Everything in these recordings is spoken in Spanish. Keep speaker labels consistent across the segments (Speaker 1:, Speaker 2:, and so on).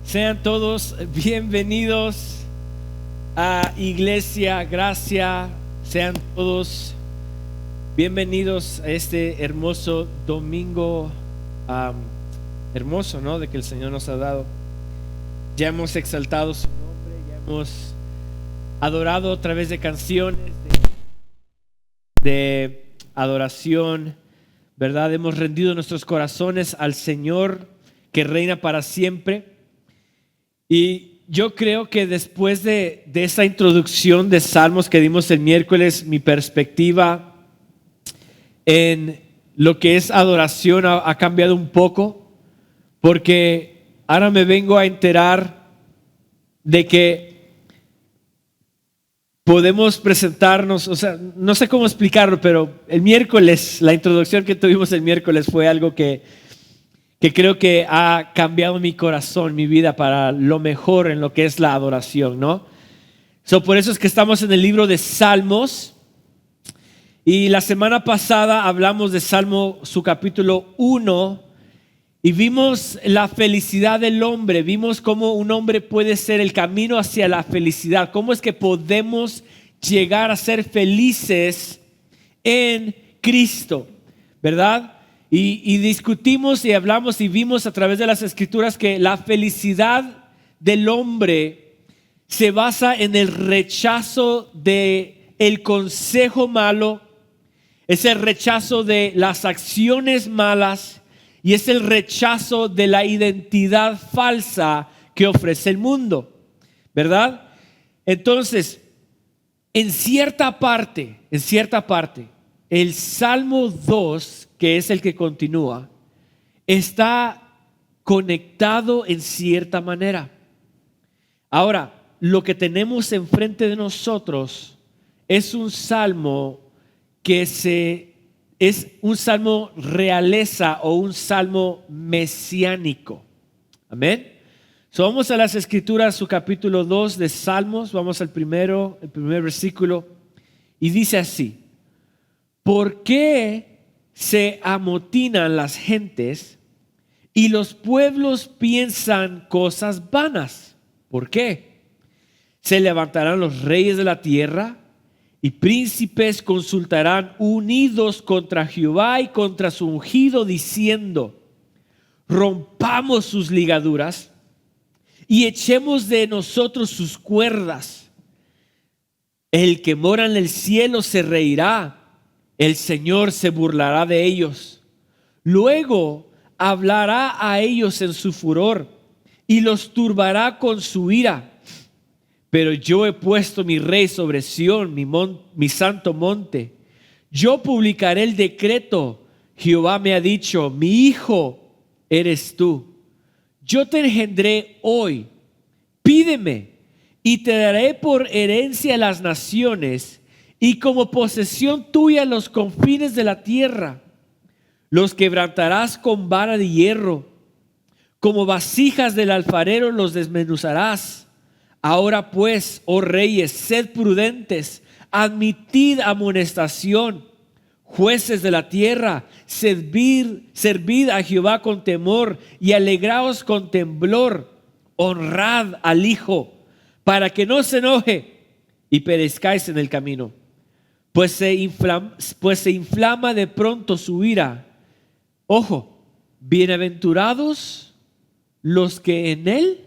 Speaker 1: Sean todos bienvenidos a Iglesia Gracia. Sean todos bienvenidos a este hermoso domingo, hermoso, ¿no? De que el Señor nos ha dado. Ya hemos exaltado su nombre, ya hemos adorado a través de canciones de adoración, ¿verdad? Hemos rendido nuestros corazones al Señor que reina para siempre. Y yo creo que después de esa introducción de Salmos que dimos el miércoles, mi perspectiva en lo que es adoración ha cambiado un poco, porque ahora me vengo a enterar de que podemos presentarnos, o sea, no sé cómo explicarlo, pero el miércoles, la introducción que tuvimos el miércoles fue algo que creo que ha cambiado mi corazón, mi vida para lo mejor en lo que es la adoración, ¿no? Por eso es que estamos en el libro de Salmos, y la semana pasada hablamos de Salmo, su capítulo 1, y vimos la felicidad del hombre, vimos cómo un hombre puede ser el camino hacia la felicidad, cómo es que podemos llegar a ser felices en Cristo, ¿verdad? Y discutimos y hablamos y vimos a través de las Escrituras que la felicidad del hombre se basa en el rechazo del consejo malo, es el rechazo de las acciones malas y es el rechazo de la identidad falsa que ofrece el mundo, ¿verdad? Entonces, en cierta parte, el Salmo 2, que es el que continúa, está conectado en cierta manera. Ahora, lo que tenemos enfrente de nosotros es un salmo que es un salmo realeza o un salmo mesiánico. Amén. Vamos a las Escrituras, su capítulo 2 de Salmos, vamos al el primer versículo, y dice así: ¿por qué se amotinan las gentes y los pueblos piensan cosas vanas? ¿Por qué? Se levantarán los reyes de la tierra y príncipes consultarán unidos contra Jehová y contra su ungido, diciendo: rompamos sus ligaduras y echemos de nosotros sus cuerdas. El que mora en el cielo se reirá, el Señor se burlará de ellos. Luego hablará a ellos en su furor y los turbará con su ira. Pero yo he puesto mi rey sobre Sión, mi santo monte. Yo publicaré el decreto. Jehová me ha dicho: mi hijo eres tú. Yo te engendré hoy. Pídeme y te daré por herencia las naciones y como posesión tuya los confines de la tierra. Los quebrantarás con vara de hierro, como vasijas del alfarero los desmenuzarás. Ahora pues, oh reyes, sed prudentes, admitid amonestación. Jueces de la tierra, servid a Jehová con temor y alegraos con temblor. Honrad al Hijo, para que no se enoje y perezcáis en el camino. Pues se inflama de pronto su ira. Ojo, bienaventurados los que en Él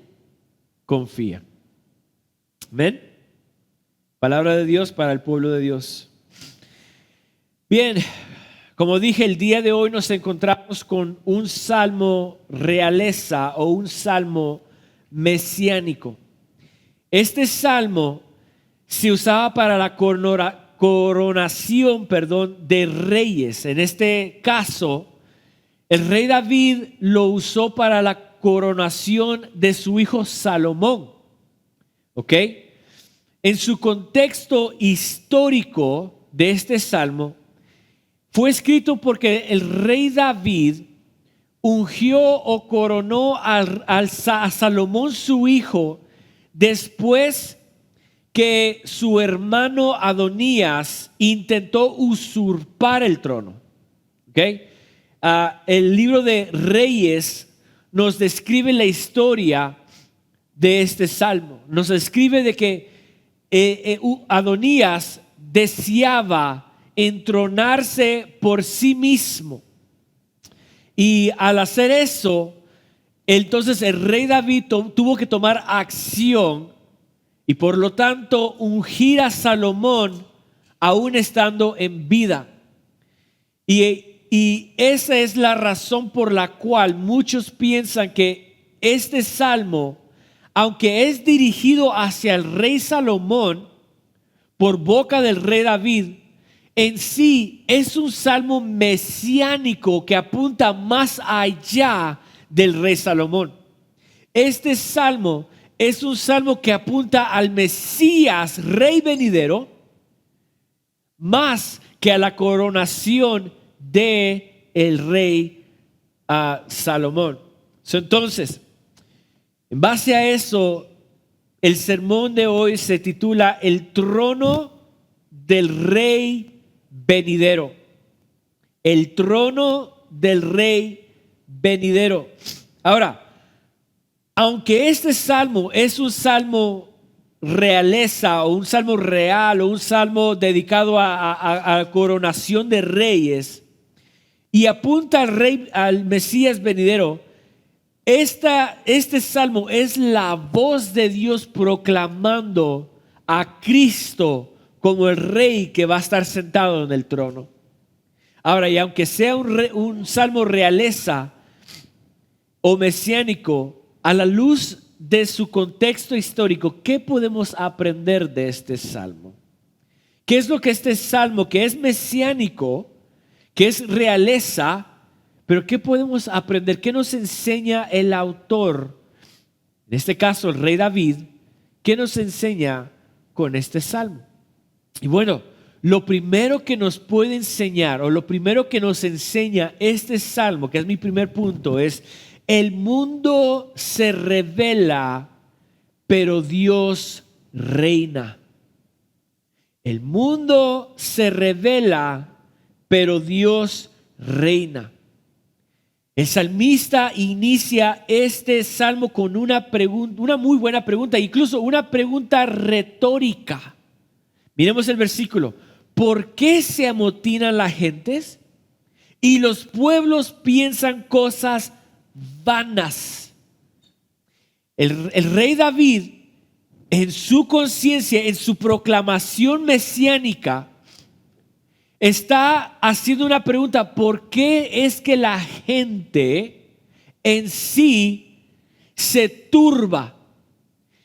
Speaker 1: confían. Amén. Palabra de Dios para el pueblo de Dios. Bien, como dije, el día de hoy nos encontramos con un salmo realeza o un salmo mesiánico. Este salmo se usaba para la coronación de reyes. En este caso, el rey David lo usó para la coronación de su hijo Salomón. ¿Ok? En su contexto histórico de este salmo, fue escrito porque el rey David ungió o coronó a Salomón su hijo después que su hermano Adonías intentó usurpar el trono. ¿Okay? El libro de Reyes nos describe la historia de este salmo. Nos escribe de que Adonías deseaba entronarse por sí mismo. Y al hacer eso, entonces el rey David tuvo que tomar acción y por lo tanto ungir a Salomón aún estando en vida. Y esa es la razón por la cual muchos piensan que este salmo, aunque es dirigido hacia el rey Salomón por boca del rey David, en sí es un salmo mesiánico que apunta más allá del rey Salomón. Este salmo es un salmo que apunta al Mesías, rey venidero, más que a la coronación de el rey Salomón. Entonces, en base a eso, el sermón de hoy se titula El trono del rey venidero. El trono del rey venidero. Ahora, aunque este salmo es un salmo realeza o un salmo real o un salmo dedicado a coronación de reyes y apunta al Mesías venidero, este salmo es la voz de Dios proclamando a Cristo como el rey que va a estar sentado en el trono. Ahora, y aunque sea un salmo realeza o mesiánico, a la luz de su contexto histórico, ¿qué podemos aprender de este salmo? ¿Qué es lo que este salmo, que es mesiánico, que es realeza, pero qué podemos aprender? ¿Qué nos enseña el autor? En este caso, el rey David, ¿qué nos enseña con este salmo? Y bueno, lo primero que nos puede enseñar, o lo primero que nos enseña este salmo, que es mi primer punto, es: el mundo se revela, pero Dios reina. El mundo se revela, pero Dios reina. El salmista inicia este salmo con una pregunta, una muy buena pregunta, incluso una pregunta retórica. Miremos el versículo. ¿Por qué se amotinan las gentes y los pueblos piensan cosas vanas? El rey David, en su conciencia, en su proclamación mesiánica, está haciendo una pregunta: ¿por qué es que la gente en sí se turba?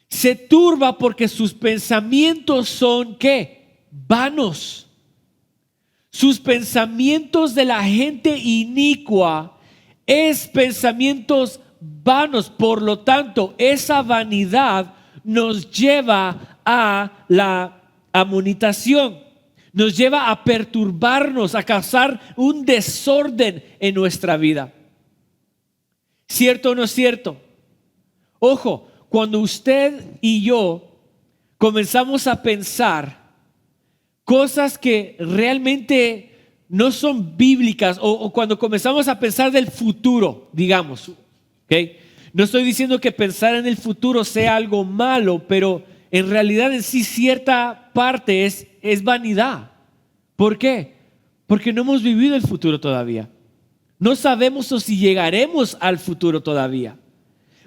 Speaker 1: Se turba porque sus pensamientos son ¿qué? Vanos. Sus pensamientos de la gente inicua es pensamientos vanos. Por lo tanto, esa vanidad nos lleva a la amonestación, nos lleva a perturbarnos, a causar un desorden en nuestra vida. ¿Cierto o no es cierto? Ojo, cuando usted y yo comenzamos a pensar cosas que realmente no son bíblicas, o cuando comenzamos a pensar del futuro, digamos, ¿okay? No estoy diciendo que pensar en el futuro sea algo malo, pero en realidad en sí cierta parte es vanidad. ¿Por qué? Porque no hemos vivido el futuro todavía. No sabemos si llegaremos al futuro todavía.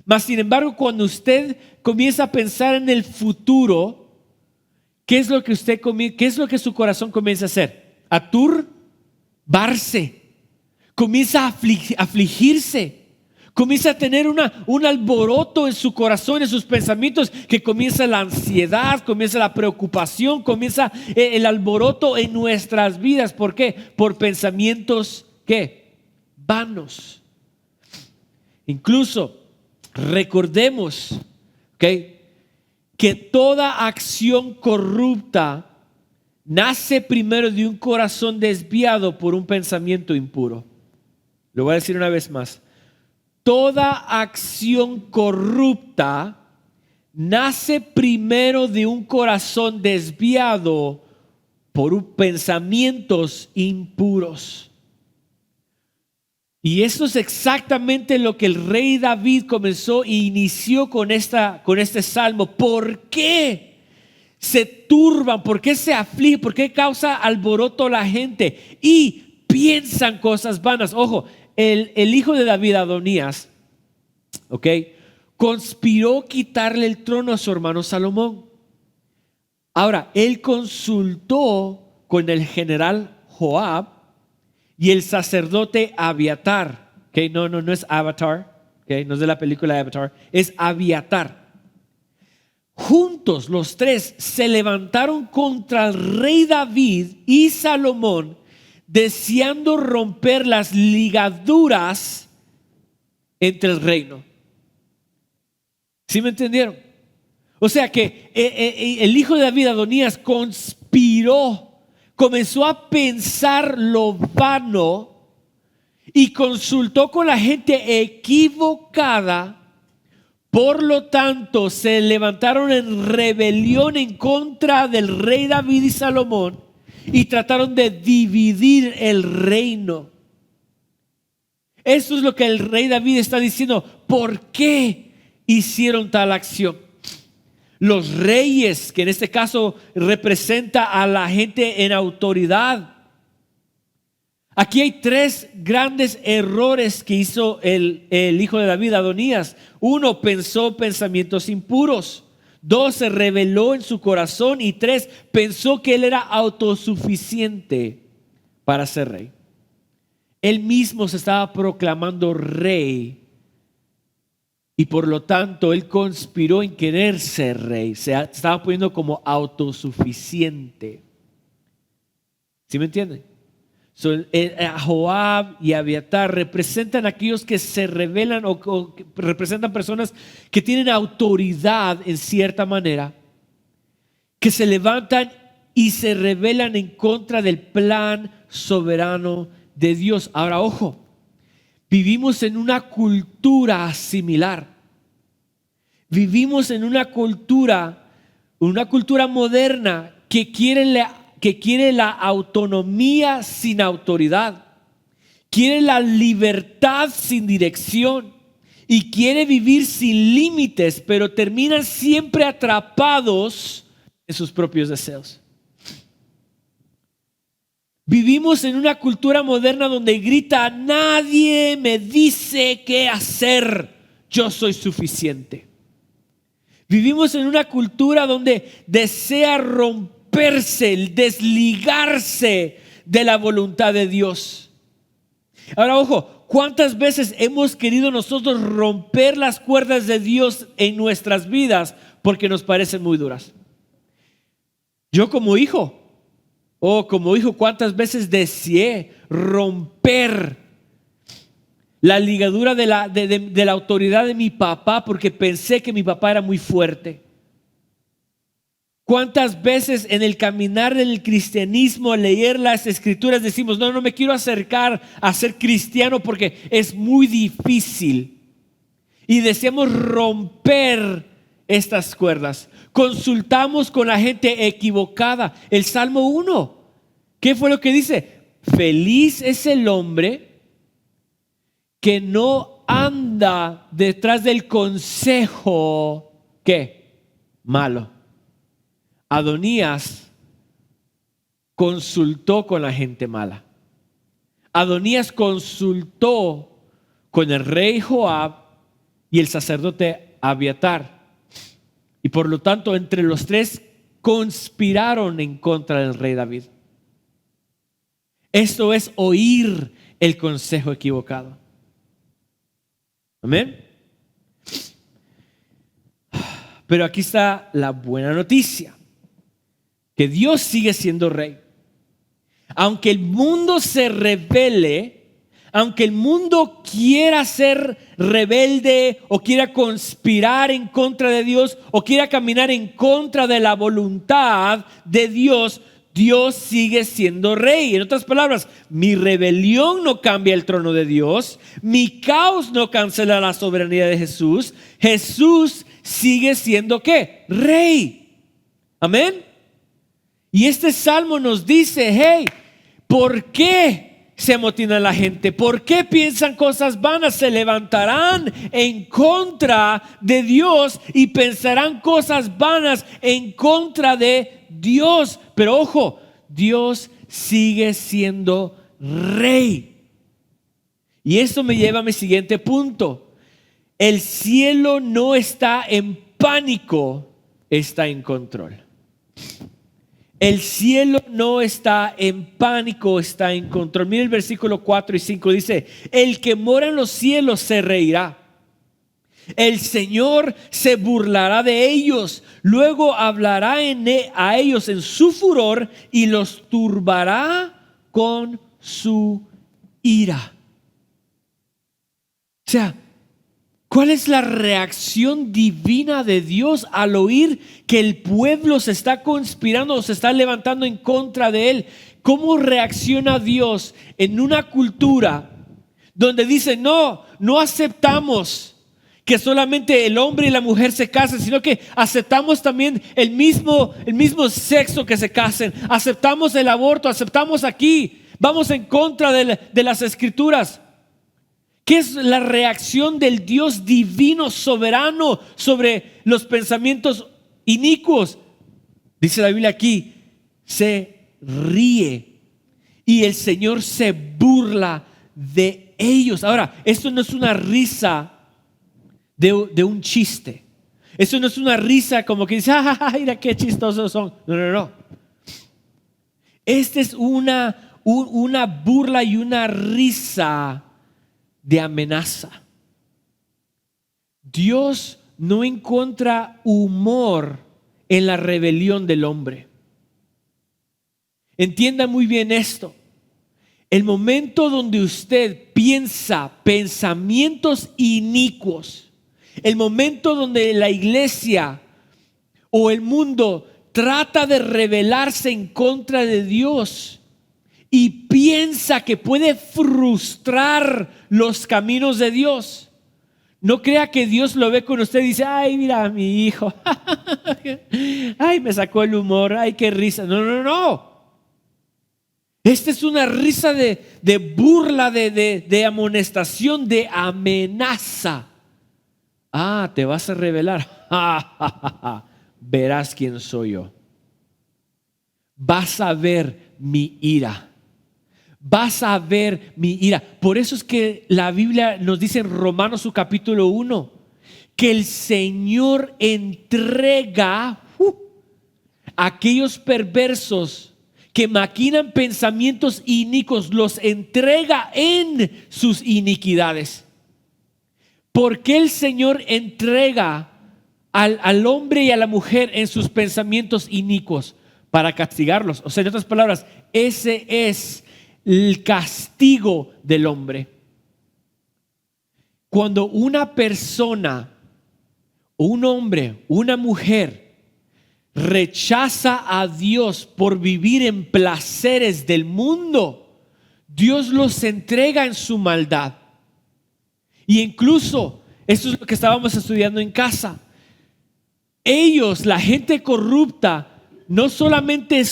Speaker 1: Mas sin embargo, cuando usted comienza a pensar en el futuro, ¿qué es lo que su corazón comienza a hacer? A turbarse. Comienza a afligirse. Comienza a tener un alboroto en su corazón, en sus pensamientos, que comienza la ansiedad, comienza la preocupación, comienza el alboroto en nuestras vidas. ¿Por qué? Por pensamientos, ¿qué? Vanos. Incluso recordemos, ¿okay?, que toda acción corrupta nace primero de un corazón desviado por un pensamiento impuro. Lo voy a decir una vez más. Toda acción corrupta nace primero de un corazón desviado por pensamientos impuros. Y esto es exactamente lo que el rey David comenzó e inició con este salmo. ¿Por qué se turban? ¿Por qué se aflige? ¿Por qué causa alboroto la gente? Y piensan cosas vanas. Ojo, el hijo de David, Adonías, ¿ok?, conspiró quitarle el trono a su hermano Salomón. Ahora, él consultó con el general Joab y el sacerdote Abiatar. ¿Okay? No es Avatar. ¿Okay? No es de la película Avatar. Es Abiatar. Juntos los tres se levantaron contra el rey David y Salomón, deseando romper las ligaduras entre el reino. ¿Sí me entendieron? O sea que el hijo de David, Adonías, conspiró, comenzó a pensar lo vano y consultó con la gente equivocada. Por lo tanto, se levantaron en rebelión en contra del rey David y Salomón y trataron de dividir el reino. Esto es lo que el rey David está diciendo. ¿Por qué hicieron tal acción? Los reyes, que en este caso representa a la gente en autoridad. Aquí hay tres grandes errores que hizo el hijo de David, Adonías. Uno, pensó pensamientos impuros. Dos, se rebeló en su corazón. Y tres, pensó que él era autosuficiente para ser rey. Él mismo se estaba proclamando rey. Y por lo tanto, él conspiró en querer ser rey. Se estaba poniendo como autosuficiente. ¿Sí me entienden? Joab y Abiatar representan a aquellos que se rebelan o representan personas que tienen autoridad en cierta manera, que se levantan y se rebelan en contra del plan soberano de Dios. Ahora, ojo. Vivimos en una cultura similar. Vivimos en una cultura moderna que quiere la autonomía sin autoridad, quiere la libertad sin dirección y quiere vivir sin límites, pero terminan siempre atrapados en sus propios deseos. Vivimos en una cultura moderna donde grita: nadie me dice qué hacer, yo soy suficiente. Vivimos en una cultura donde desea romperse, desligarse de la voluntad de Dios. Ahora, ojo, ¿cuántas veces hemos querido nosotros romper las cuerdas de Dios en nuestras vidas porque nos parecen muy duras? Yo como hijo, ¿cuántas veces deseé romper la ligadura de la autoridad de mi papá porque pensé que mi papá era muy fuerte? ¿Cuántas veces en el caminar del cristianismo, al leer las escrituras, decimos: no me quiero acercar a ser cristiano porque es muy difícil? Y deseamos romper estas cuerdas. Consultamos con la gente equivocada. El Salmo 1, ¿qué fue lo que dice? Feliz es el hombre que no anda detrás del consejo, ¿qué? Malo. Adonías consultó con la gente mala. Adonías consultó con el rey Joab y el sacerdote Abiatar. Y por lo tanto, entre los tres conspiraron en contra del rey David. Esto es oír el consejo equivocado. Amén. Pero aquí está la buena noticia: que Dios sigue siendo rey. Aunque el mundo se rebele, aunque el mundo quiera ser rebelde o quiera conspirar en contra de Dios o quiera caminar en contra de la voluntad de Dios, Dios sigue siendo rey. En otras palabras, mi rebelión no cambia el trono de Dios, mi caos no cancela la soberanía de Jesús. Jesús sigue siendo ¿qué? Rey. Amén. Y este salmo nos dice: hey, ¿por qué se amotina la gente? ¿Por qué piensan cosas vanas? Se levantarán en contra de Dios y pensarán cosas vanas en contra de Dios. Pero ojo, Dios sigue siendo rey. Y esto me lleva a mi siguiente punto. El cielo no está en pánico, está en control. El cielo no está en pánico, está en control. Mira el versículo 4 y 5, dice: el que mora en los cielos se reirá. El Señor se burlará de ellos. Luego hablará a ellos en su furor y los turbará con su ira. O sea, ¿cuál es la reacción divina de Dios al oír que el pueblo se está conspirando o se está levantando en contra de Él? ¿Cómo reacciona Dios en una cultura donde dice: no aceptamos que solamente el hombre y la mujer se casen, sino que aceptamos también el mismo sexo que se casen, aceptamos el aborto, aceptamos aquí, vamos en contra de las escrituras? ¿Qué es la reacción del Dios divino, soberano sobre los pensamientos inicuos? Dice la Biblia aquí: se ríe y el Señor se burla de ellos. Ahora, esto no es una risa de un chiste. Esto no es una risa como que dice: ¡ay, mira qué chistosos son! No. Esta es una burla y una risa de amenaza. Dios no encuentra humor en la rebelión del hombre. Entienda muy bien esto. El momento donde usted piensa pensamientos inicuos, el momento donde la iglesia o el mundo trata de rebelarse en contra de Dios y piensa que puede frustrar los caminos de Dios, no crea que Dios lo ve con usted y dice: ay, mira a mi hijo, ay, me sacó el humor, ay, qué risa. No. Esta es una risa de burla, de amonestación, de amenaza. Ah, ¿te vas a rebelar? Verás quién soy yo. Vas a ver mi ira. Vas a ver mi ira. Por eso es que la Biblia nos dice en Romanos su capítulo 1 que el Señor entrega a aquellos perversos que maquinan pensamientos inicuos, los entrega en sus iniquidades. ¿Por qué el Señor entrega al hombre y a la mujer en sus pensamientos inicuos? Para castigarlos. O sea, en otras palabras, ese es el castigo del hombre. Cuando una persona, un hombre, una mujer rechaza a Dios por vivir en placeres del mundo, Dios los entrega en su maldad. Y incluso, esto es lo que estábamos estudiando en casa, ellos, la gente corrupta, no solamente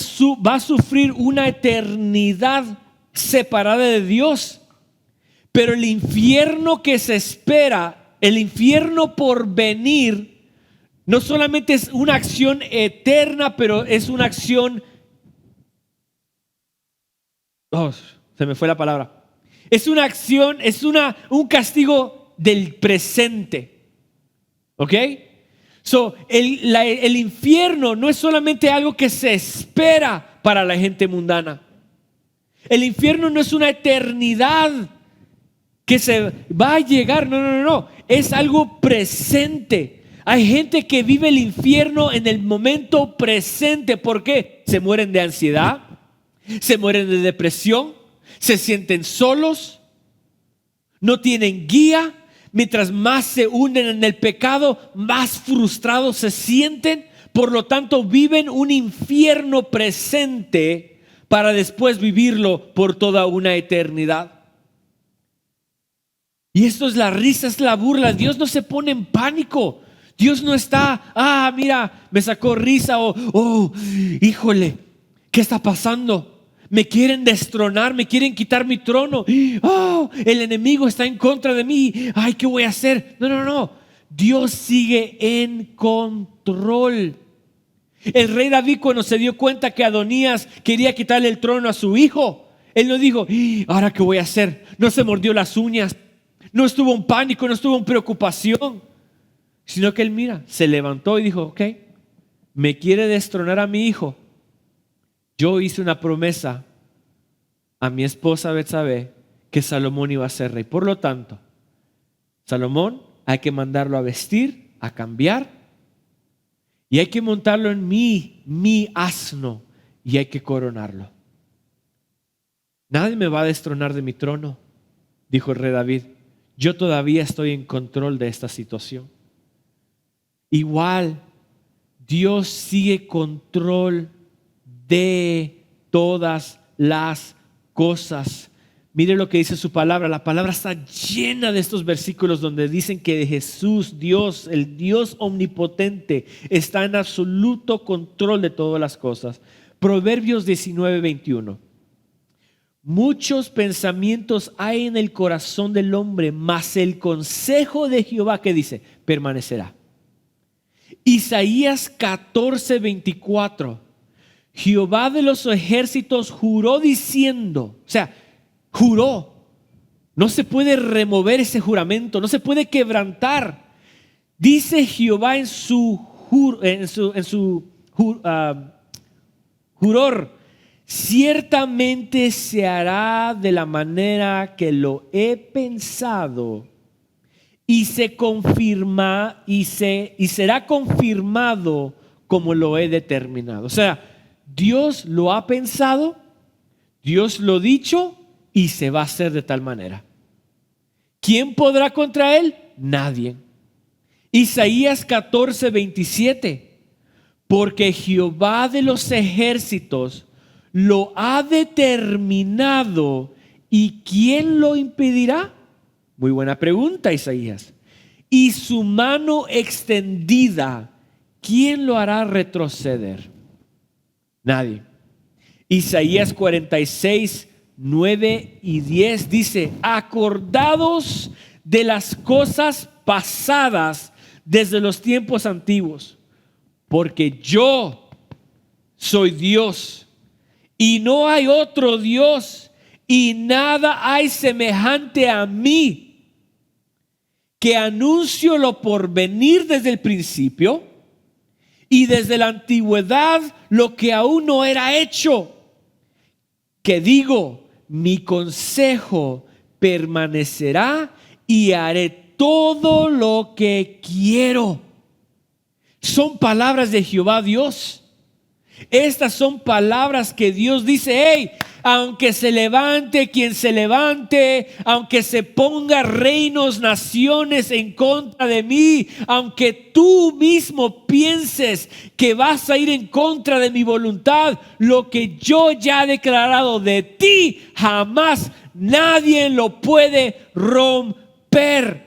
Speaker 1: va a sufrir una eternidad separada de Dios, pero el infierno que se espera, el infierno por venir, no solamente es una acción eterna, pero es una acción, se me fue la palabra, es una acción, es un castigo del presente. ¿Ok? El infierno no es solamente algo que se espera para la gente mundana. El infierno no es una eternidad que se va a llegar. No. Es algo presente. Hay gente que vive el infierno en el momento presente. ¿Por qué? Se mueren de ansiedad, se mueren de depresión, se sienten solos, no tienen guía. Mientras más se hunden en el pecado, más frustrados se sienten. Por lo tanto, viven un infierno presente para después vivirlo por toda una eternidad. Y esto es la risa, es la burla. Dios no se pone en pánico. Dios no está, mira, me sacó risa o, híjole, ¿qué está pasando? Me quieren destronar, me quieren quitar mi trono. Oh, el enemigo está en contra de mí. Ay, ¿qué voy a hacer? No. Dios sigue en control. El rey David, cuando se dio cuenta que Adonías quería quitarle el trono a su hijo, él no dijo, ¿ahora qué voy a hacer? No se mordió las uñas, no estuvo en pánico, no estuvo en preocupación, sino que él, se levantó y dijo, ok, me quiere destronar a mi hijo. Yo hice una promesa a mi esposa Betsabé que Salomón iba a ser rey. Por lo tanto, Salomón hay que mandarlo a vestir, a cambiar, y hay que montarlo en mi asno, y hay que coronarlo. Nadie me va a destronar de mi trono, dijo el rey David. Yo todavía estoy en control de esta situación. Igual, Dios sigue control de todas las cosas. Mire lo que dice su palabra. La palabra está llena de estos versículos donde dicen que Jesús, Dios, el Dios omnipotente, está en absoluto control de todas las cosas. Proverbios 19:21. Muchos pensamientos hay en el corazón del hombre, mas el consejo de Jehová, ¿qué dice? Permanecerá. Isaías 14:24. Jehová de los ejércitos juró diciendo, juró. No se puede remover ese juramento, no se puede quebrantar. Dice Jehová en su juror, ciertamente se hará de la manera que lo he pensado y se confirma y será confirmado como lo he determinado. Dios lo ha pensado, Dios lo ha dicho y se va a hacer de tal manera. ¿Quién podrá contra él? Nadie. Isaías 14:27. Porque Jehová de los ejércitos lo ha determinado, ¿y quién lo impedirá? Muy buena pregunta, Isaías. Y su mano extendida, ¿quién lo hará retroceder? Nadie. Isaías 46:9-10 dice, acordados de las cosas pasadas desde los tiempos antiguos, porque yo soy Dios y no hay otro Dios y nada hay semejante a mí, que anuncio lo por venir desde el principio y desde la antigüedad lo que aún no era hecho, que digo, mi consejo permanecerá y haré todo lo que quiero. Son palabras de Jehová Dios. Estas son palabras que Dios dice, aunque se levante quien se levante, aunque se ponga reinos, naciones en contra de mí, aunque tú mismo pienses que vas a ir en contra de mi voluntad, lo que yo ya he declarado de ti, jamás nadie lo puede romper.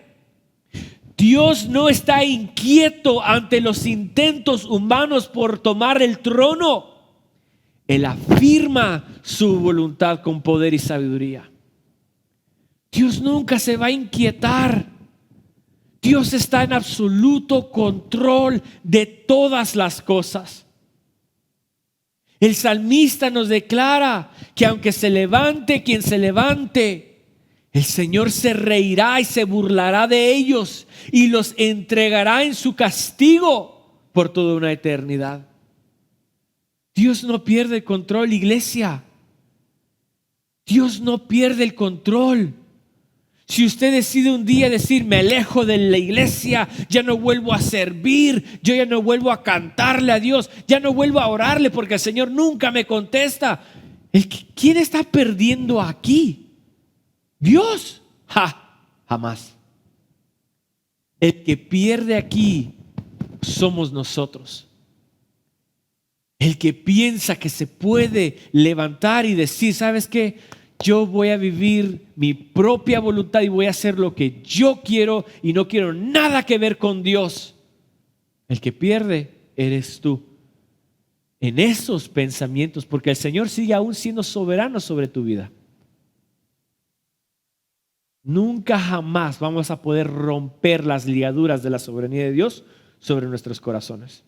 Speaker 1: Dios no está inquieto ante los intentos humanos por tomar el trono. Él afirma su voluntad con poder y sabiduría. Dios nunca se va a inquietar. Dios está en absoluto control de todas las cosas. El salmista nos declara que aunque se levante quien se levante, el Señor se reirá y se burlará de ellos y los entregará en su castigo por toda una eternidad. Dios no pierde el control, iglesia. Dios no pierde el control. Si usted decide un día decir, me alejo de la iglesia, ya no vuelvo a servir, yo ya no vuelvo a cantarle a Dios, ya no vuelvo a orarle porque el Señor nunca me contesta. ¿Quién está perdiendo aquí? Dios, jamás. El que pierde aquí somos nosotros. El que piensa que se puede levantar y decir, ¿sabes qué? Yo voy a vivir mi propia voluntad y voy a hacer lo que yo quiero y no quiero nada que ver con Dios. El que pierde eres tú. en esos pensamientos, porque el Señor sigue aún siendo soberano sobre tu vida. Nunca jamás vamos a poder romper las ligaduras de la soberanía de Dios sobre nuestros corazones.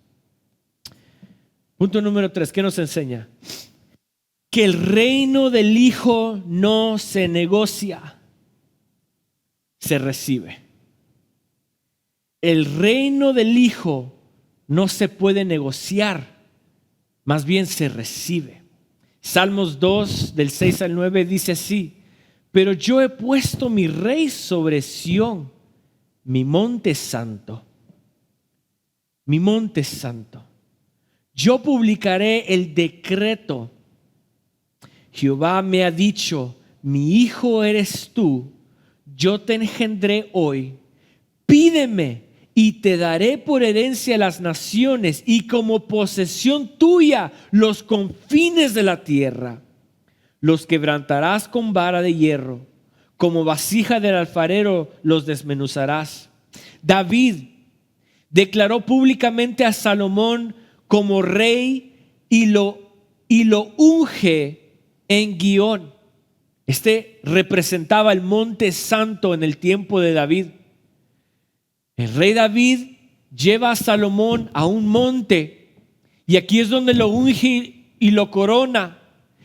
Speaker 1: Punto número 3, ¿qué nos enseña? Que el reino del Hijo no se negocia, se recibe. El reino del Hijo no se puede negociar, más bien se recibe. Salmos 2, del 6 al 9 dice así: pero yo he puesto mi rey sobre Sión, mi monte santo. Mi monte santo. Yo publicaré el decreto. Jehová me ha dicho: mi hijo eres tú, yo te engendré hoy. Pídeme y te daré por herencia las naciones y como posesión tuya los confines de la tierra. Los quebrantarás con vara de hierro, como vasija del alfarero los desmenuzarás. David declaró públicamente a Salomón como rey y lo unge en Gihón. Este representaba el monte santo en el tiempo de David. El rey David lleva a Salomón a un monte y aquí es donde lo unge y lo corona.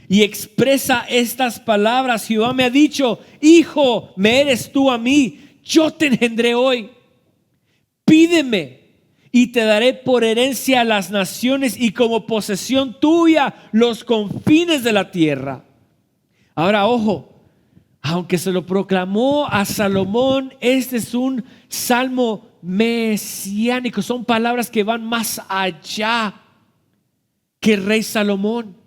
Speaker 1: Y expresa estas palabras: Jehová me ha dicho: hijo, me eres tú a mí, yo te engendré hoy. Pídeme y te daré por herencia a las naciones y como posesión tuya los confines de la tierra. Ahora, ojo, aunque se lo proclamó a Salomón, este es un salmo mesiánico. Son palabras que van más allá que el rey Salomón.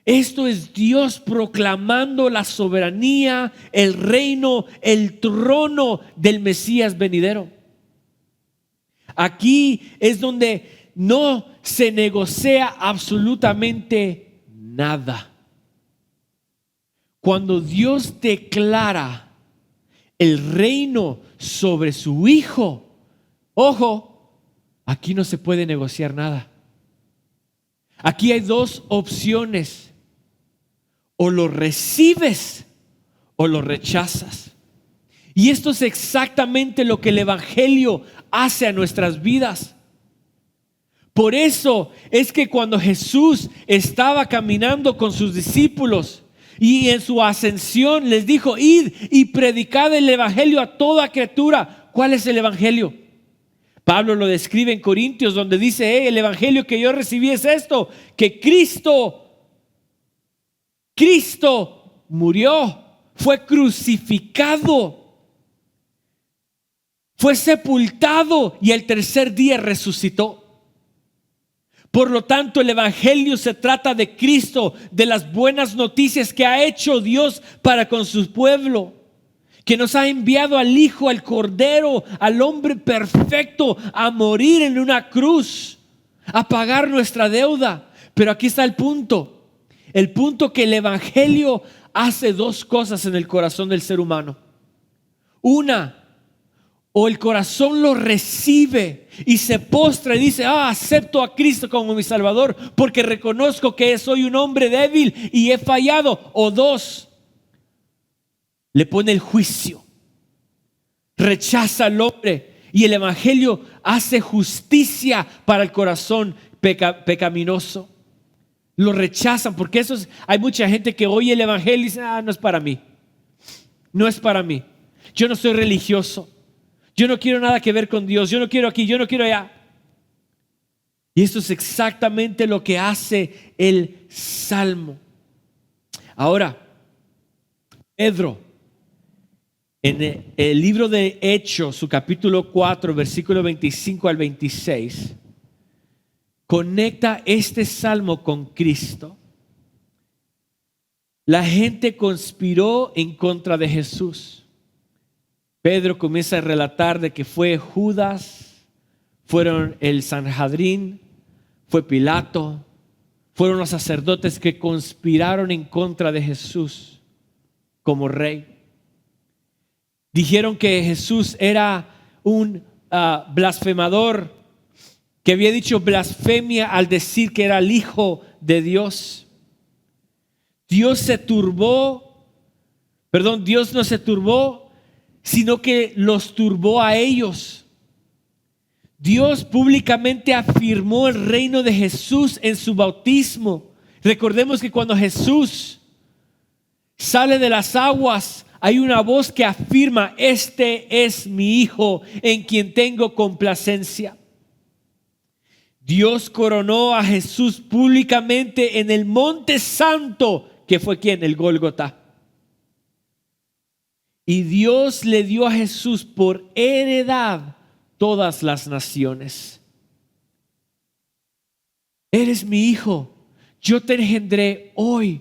Speaker 1: Esto es Dios proclamando la soberanía, el reino, el trono del Mesías venidero. Aquí es donde no se negocia absolutamente nada. Cuando Dios declara el reino sobre su Hijo, ojo, aquí no se puede negociar nada. Aquí hay dos opciones: o lo recibes o lo rechazas. Y esto es exactamente lo que el Evangelio hace a nuestras vidas. Por eso es que cuando Jesús estaba caminando con sus discípulos y en su ascensión les dijo: id y predicad el Evangelio a toda criatura. ¿Cuál es el Evangelio? Pablo lo describe en Corintios, donde dice: el Evangelio que yo recibí es esto, que Cristo murió, fue crucificado, fue sepultado y el tercer día resucitó. Por lo tanto, el Evangelio se trata de Cristo, de las buenas noticias que ha hecho Dios para con su pueblo, que nos ha enviado al Hijo, al Cordero, al hombre perfecto, a morir en una cruz, a pagar nuestra deuda. Pero aquí está el punto que el Evangelio hace dos cosas en el corazón del ser humano. Una, o el corazón lo recibe y se postra y dice: acepto a Cristo como mi Salvador porque reconozco que soy un hombre débil y he fallado. O dos, le pone el juicio, rechaza al hombre y el Evangelio hace justicia para el corazón pecaminoso. Lo rechazan porque hay mucha gente que oye el Evangelio y dice: no es para mí, no es para mí, yo no soy religioso, yo no quiero nada que ver con Dios, yo no quiero aquí, yo no quiero allá. Y esto es exactamente lo que hace el Salmo. Ahora, Pedro, en el libro de Hechos, su capítulo 4, versículo 25 al 26, conecta este salmo con Cristo. La gente conspiró en contra de Jesús. Pedro comienza a relatar de que fue Judas, fueron el Sanhedrín, fue Pilato, fueron los sacerdotes que conspiraron en contra de Jesús como rey. Dijeron que Jesús era un blasfemador, que había dicho blasfemia al decir que era el Hijo de Dios. Dios no se turbó, sino que los turbó a ellos. Dios públicamente afirmó el reino de Jesús en su bautismo. Recordemos que cuando Jesús sale de las aguas, hay una voz que afirma: este es mi Hijo en quien tengo complacencia. Dios coronó a Jesús públicamente en el Monte Santo, que fue ¿quién? El Gólgota. Y Dios le dio a Jesús por heredad todas las naciones. Eres mi hijo, yo te engendré hoy.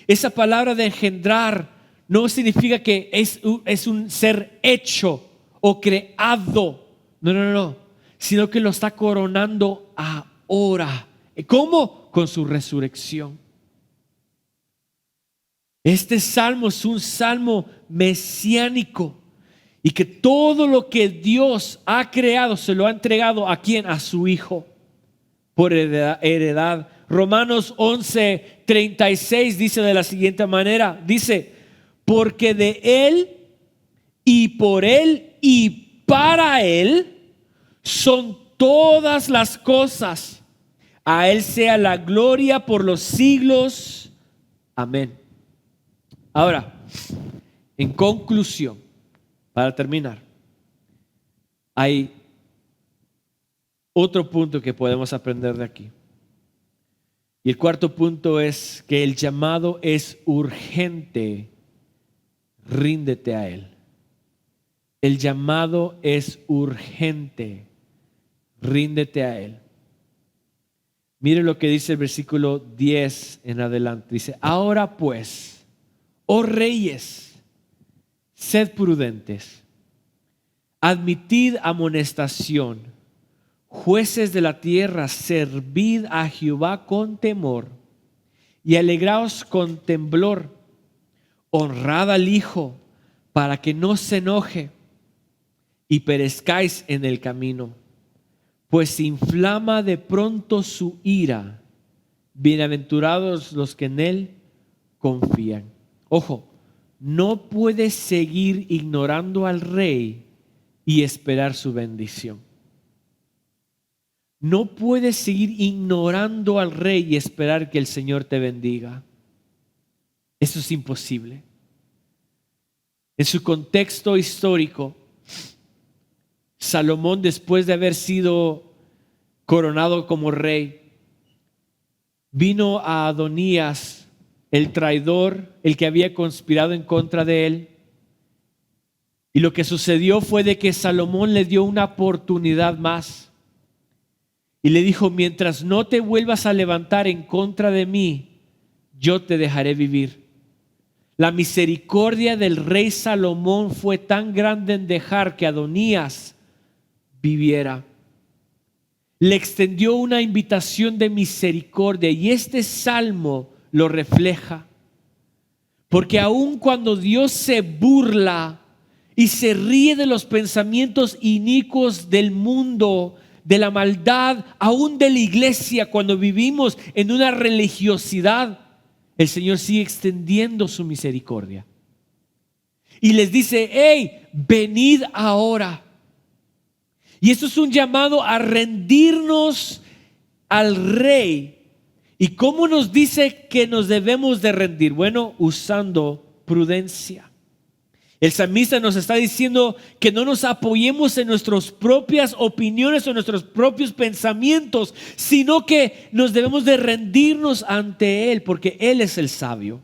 Speaker 1: Esa palabra de engendrar no significa que es un ser hecho o creado. No. Sino que lo está coronando ahora. ¿Cómo? Con su resurrección. Este salmo es un salmo mesiánico, y que todo lo que Dios ha creado se lo ha entregado ¿a quién? A su Hijo por heredad. Romanos 11:36 dice de la siguiente manera, dice: porque de Él y por Él y para Él son todas las cosas. A Él sea la gloria por los siglos. Amén. Ahora, en conclusión, para terminar, hay otro punto que podemos aprender de aquí. Y el cuarto punto es que el llamado es urgente. Ríndete a Él. El llamado es urgente. Ríndete a Él. Mire lo que dice el versículo 10 en adelante. Dice: ahora pues, oh reyes, sed prudentes, admitid amonestación, jueces de la tierra, servid a Jehová con temor y alegraos con temblor. Honrad al Hijo para que no se enoje y perezcáis en el camino, pues inflama de pronto su ira. Bienaventurados los que en Él confían. Ojo, no puedes seguir ignorando al Rey y esperar su bendición. No puedes seguir ignorando al Rey y esperar que el Señor te bendiga. Eso es imposible. En su contexto histórico, Salomón, después de haber sido coronado como rey, vino a Adonías, el traidor, el que había conspirado en contra de él. Y lo que sucedió fue de que Salomón le dio una oportunidad más. Y le dijo: mientras no te vuelvas a levantar en contra de mí, yo te dejaré vivir. La misericordia del rey Salomón fue tan grande en dejar que Adonías viviera. Le extendió una invitación de misericordia, y este salmo lo refleja. Porque aun cuando Dios se burla y se ríe de los pensamientos inicuos del mundo, de la maldad, aún de la iglesia, cuando vivimos en una religiosidad, el Señor sigue extendiendo su misericordia. Y les dice: hey, venid ahora. Y esto es un llamado a rendirnos al Rey. ¿Y cómo nos dice que nos debemos de rendir? Bueno, usando prudencia. El salmista nos está diciendo que no nos apoyemos en nuestras propias opiniones o nuestros propios pensamientos, sino que nos debemos de rendirnos ante Él, porque Él es el sabio.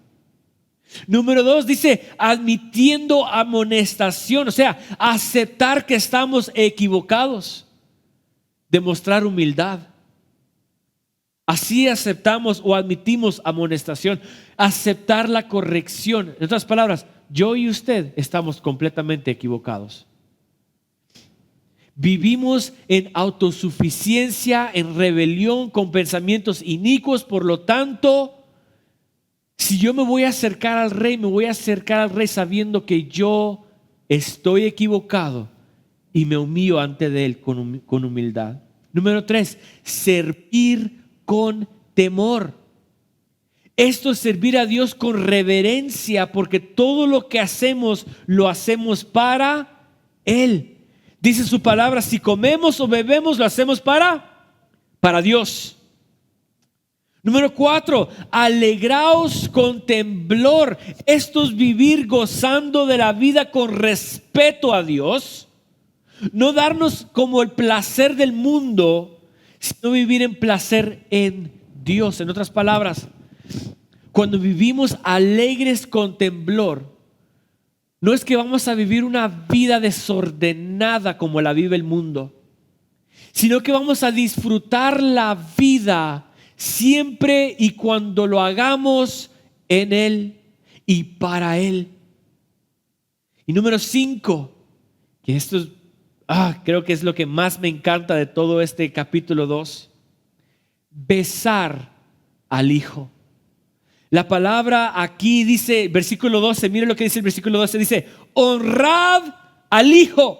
Speaker 1: Número 2 dice: admitiendo amonestación, o sea, aceptar que estamos equivocados, demostrar humildad. Así aceptamos o admitimos amonestación, aceptar la corrección. En otras palabras, yo y usted estamos completamente equivocados. Vivimos en autosuficiencia, en rebelión, con pensamientos inicuos. Por lo tanto, si yo me voy a acercar al Rey, me voy a acercar al Rey sabiendo que yo estoy equivocado y me humillo ante de Él con humildad. Número 3, servir con temor. Esto es servir a Dios con reverencia, porque todo lo que hacemos, lo hacemos para Él. Dice su palabra, si comemos o bebemos, lo hacemos para Dios. Número 4, alegraos con temblor. Esto es vivir gozando de la vida con respeto a Dios. No darnos como el placer del mundo, sino vivir en placer en Dios. En otras palabras, cuando vivimos alegres con temblor, no es que vamos a vivir una vida desordenada como la vive el mundo, sino que vamos a disfrutar la vida siempre y cuando lo hagamos en Él y para Él. Y número 5, que esto es, creo que es lo que más me encanta de todo este capítulo 2, besar al Hijo. La palabra aquí dice, versículo 12, mire lo que dice el versículo 12, dice, honrad al Hijo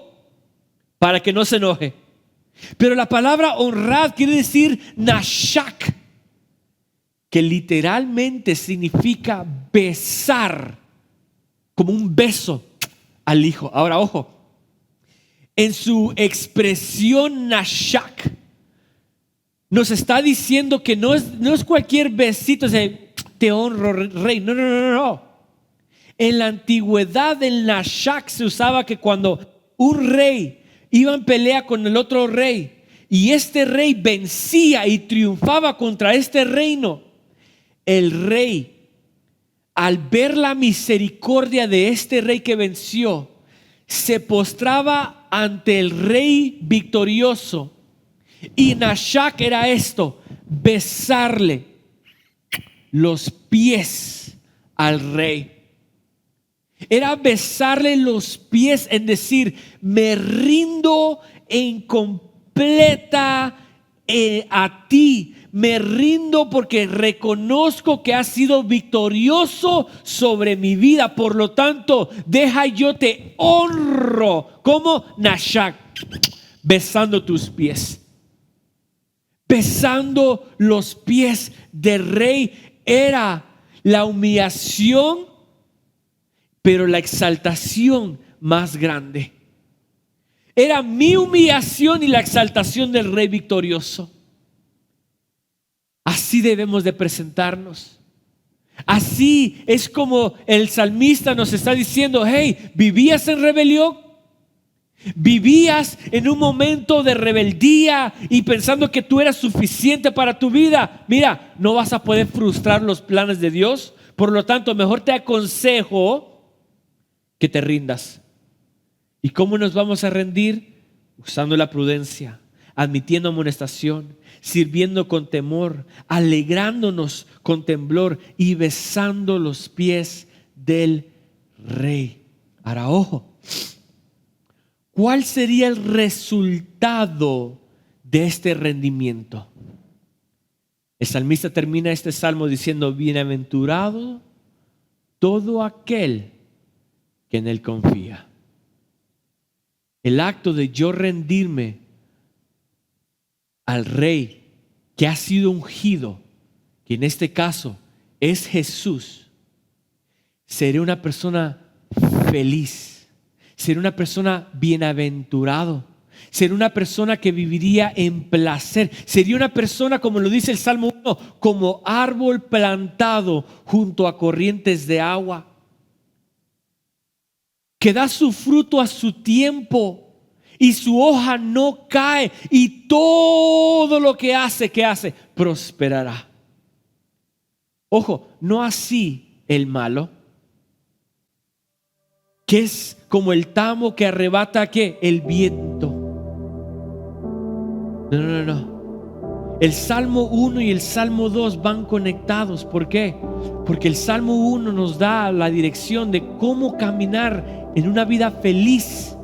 Speaker 1: para que no se enoje. Pero la palabra honrad quiere decir nashak, que literalmente significa besar, como un beso al Hijo. Ahora, ojo, en su expresión nashak, nos está diciendo que no es cualquier besito, te honro, rey. No. En la antigüedad, el nashak se usaba que cuando un rey iba en pelea con el otro rey y este rey vencía y triunfaba contra este reino, el rey, al ver la misericordia de este rey que venció, se postraba ante el rey victorioso. Y nashak era esto, besarle los pies al rey. Era besarle los pies, en decir, me rindo en completa a ti. Me rindo porque reconozco que has sido victorioso sobre mi vida. Por lo tanto, deja yo te honro como nashak, besando tus pies. Besando los pies del rey era la humillación, pero la exaltación más grande. Era mi humillación y la exaltación del rey victorioso. Así debemos de presentarnos. Así es como el salmista nos está diciendo, hey, ¿vivías en rebelión? ¿Vivías en un momento de rebeldía y pensando que tú eras suficiente para tu vida? Mira, no vas a poder frustrar los planes de Dios. Por lo tanto, mejor te aconsejo que te rindas. ¿Y cómo nos vamos a rendir? Usando la prudencia, admitiendo amonestación, sirviendo con temor, alegrándonos con temblor y besando los pies del rey. Ahora, ojo, ¿cuál sería el resultado de este rendimiento? El salmista termina este salmo diciendo, bienaventurado todo aquel que en él confía. El acto de yo rendirme al rey que ha sido ungido, que en este caso es Jesús, seré una persona feliz, seré una persona bienaventurado, seré una persona que viviría en placer, sería una persona, como lo dice el Salmo 1, como árbol plantado junto a corrientes de agua, que da su fruto a su tiempo y su hoja no cae, y todo lo que hace, prosperará. Ojo, no así el malo, que es como el tamo que arrebata ¿qué? El viento. No. El Salmo 1 y el Salmo 2 van conectados. ¿Por qué? Porque el Salmo 1 nos da la dirección de cómo caminar en una vida feliz.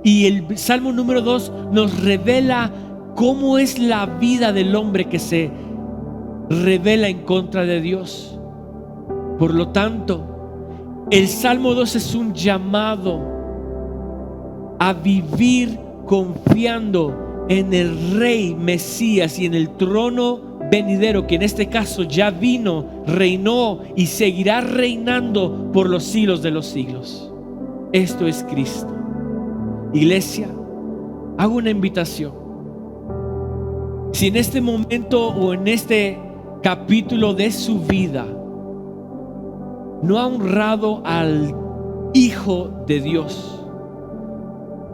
Speaker 1: Y el Salmo número 2 nos revela cómo es la vida del hombre que se revela en contra de Dios. Por lo tanto, el Salmo 2 es un llamado a vivir confiando en el Rey Mesías y en el trono venidero, que en este caso ya vino, reinó y seguirá reinando por los siglos de los siglos. Esto es Cristo. Iglesia, hago una invitación. Si en este momento o en este capítulo de su vida no ha honrado al Hijo de Dios,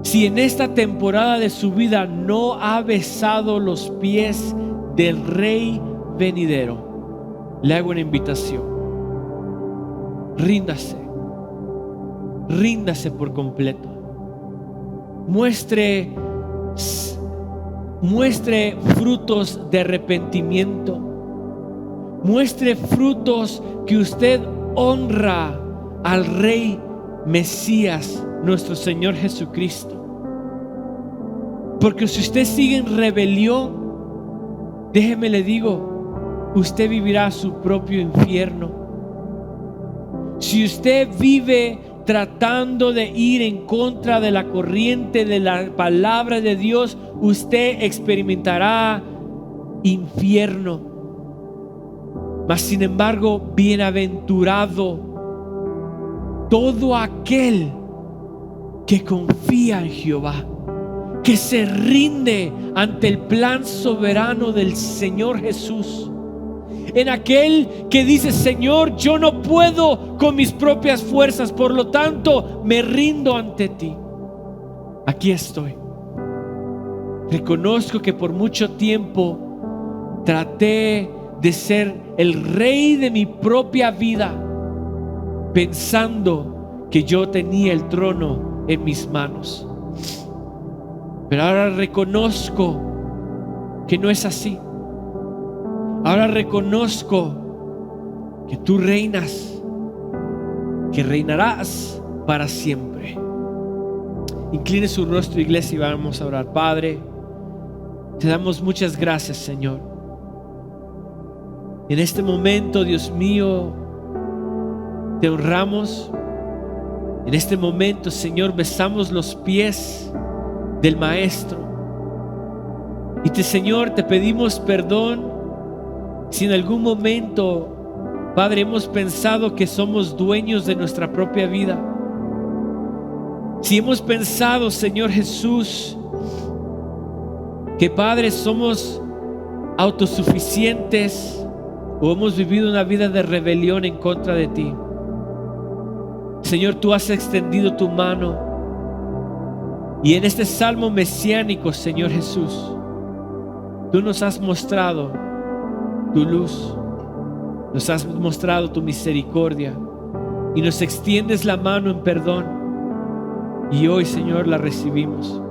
Speaker 1: si en esta temporada de su vida no ha besado los pies del Rey venidero, le hago una invitación. Ríndase por completo. Muestre frutos de arrepentimiento. Muestre frutos que usted honra al Rey Mesías, nuestro Señor Jesucristo. Porque si usted sigue en rebelión, déjeme le digo, usted vivirá su propio infierno. Si usted vive tratando de ir en contra de la corriente de la palabra de Dios, usted experimentará infierno. Mas sin embargo, bienaventurado todo aquel que confía en Jehová, que se rinde ante el plan soberano del Señor Jesús, en aquel que dice: Señor, yo no puedo con mis propias fuerzas, por lo tanto me rindo ante ti. Aquí estoy. Reconozco que por mucho tiempo traté de ser el rey de mi propia vida, pensando que yo tenía el trono en mis manos. Pero ahora reconozco que no es así. Ahora reconozco que tú reinas, que reinarás para siempre. Incline su rostro, iglesia, y vamos a orar. Padre, te damos muchas gracias, Señor. En este momento, Dios mío, te honramos. En este momento, Señor, besamos los pies del Maestro. Y Señor, te pedimos perdón si en algún momento, Padre, hemos pensado que somos dueños de nuestra propia vida. Si hemos pensado, Señor Jesús, que, Padre, somos autosuficientes, o hemos vivido una vida de rebelión en contra de ti. Señor, tú has extendido tu mano, y en este salmo mesiánico, Señor Jesús, tú nos has mostrado tu luz, nos has mostrado tu misericordia, y nos extiendes la mano en perdón, y hoy, Señor, la recibimos.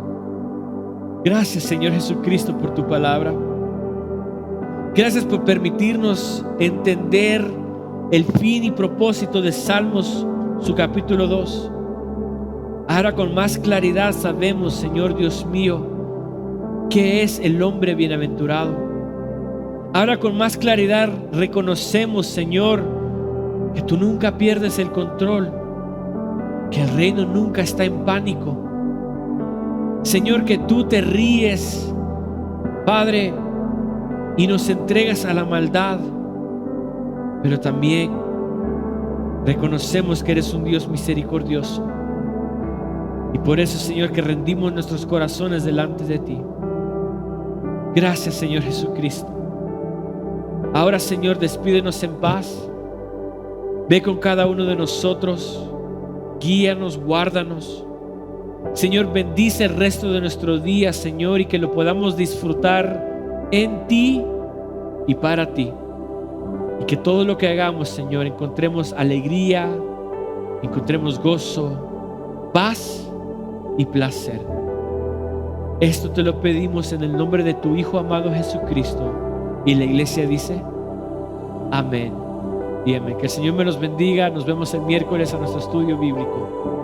Speaker 1: Gracias, Señor Jesucristo, por tu palabra. Gracias por permitirnos entender el fin y propósito de Salmos, su capítulo 2. Ahora con más claridad sabemos, Señor Dios mío, qué es el hombre bienaventurado. Ahora con más claridad reconocemos, Señor, que tú nunca pierdes el control, que el reino nunca está en pánico. Señor, que tú te ríes, Padre, y nos entregas a la maldad, pero también reconocemos que eres un Dios misericordioso. Y por eso, Señor, que rendimos nuestros corazones delante de ti. Gracias, Señor Jesucristo. Ahora, Señor, despídenos en paz. Ve con cada uno de nosotros. Guíanos, guárdanos. Señor, bendice el resto de nuestro día, Señor, y que lo podamos disfrutar en ti y para ti. Y que todo lo que hagamos, Señor, encontremos alegría, encontremos gozo, paz y placer. Esto te lo pedimos en el nombre de tu Hijo amado Jesucristo. Y la iglesia dice: amén y amén. Que el Señor me los bendiga. Nos vemos el miércoles a nuestro estudio bíblico.